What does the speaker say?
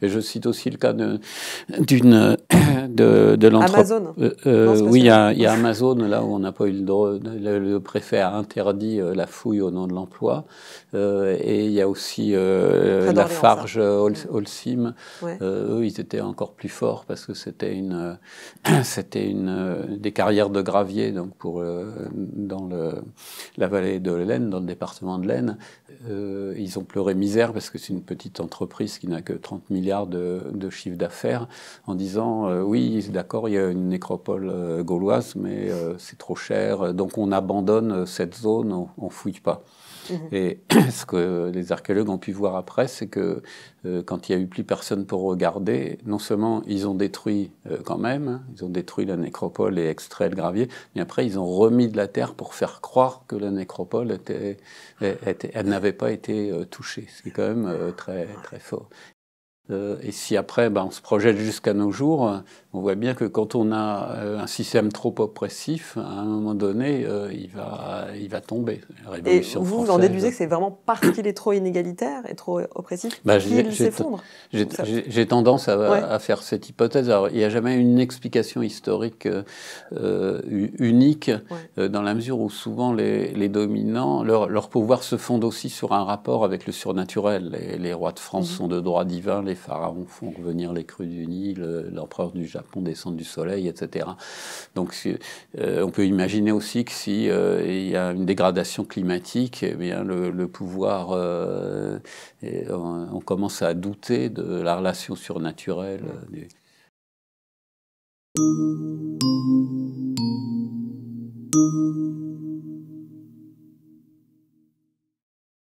Et je cite aussi le cas de l'entreprise. Amazon. Oui, il y a Amazon, là où on n'a pas eu le préfet a interdit la fouille au nom de l'emploi. Et il y a aussi Lafarge, Holcim. Ouais. Eux, ils étaient encore plus forts parce que c'était des carrières de gravier donc dans la vallée de l'Aisne, dans le département de l'Aisne. Ils ont pleuré misère parce que c'est une petite entreprise qui n'a que 30 milliards de chiffre d'affaires en disant oui, d'accord, il y a une nécropole gauloise, mais c'est trop cher, donc on abandonne cette zone, on fouille pas. Et ce que les archéologues ont pu voir après, c'est que quand il n'y a eu plus personne pour regarder, non seulement ils ont détruit quand même, hein, ils ont détruit la nécropole et extrait le gravier, mais après ils ont remis de la terre pour faire croire que la nécropole elle n'avait pas été touchée, ce qui est quand même très, très fort. Et si après, on se projette jusqu'à nos jours, on voit bien que quand on a un système trop oppressif, à un moment donné, il va tomber. La Révolution vous française. En déduisez que c'est vraiment parce qu'il est trop inégalitaire et trop oppressif qu'il s'effondre? J'ai tendance à faire cette hypothèse. Alors, il n'y a jamais une explication historique unique, dans la mesure où souvent les dominants, leur pouvoir se fonde aussi sur un rapport avec le surnaturel. Les rois de France sont de droit divin, les pharaons font revenir les crues du Nil, l'empereur du Japon descend du soleil, etc. Donc on peut imaginer aussi que si il y a une dégradation climatique, eh bien le pouvoir, on commence à douter de la relation surnaturelle.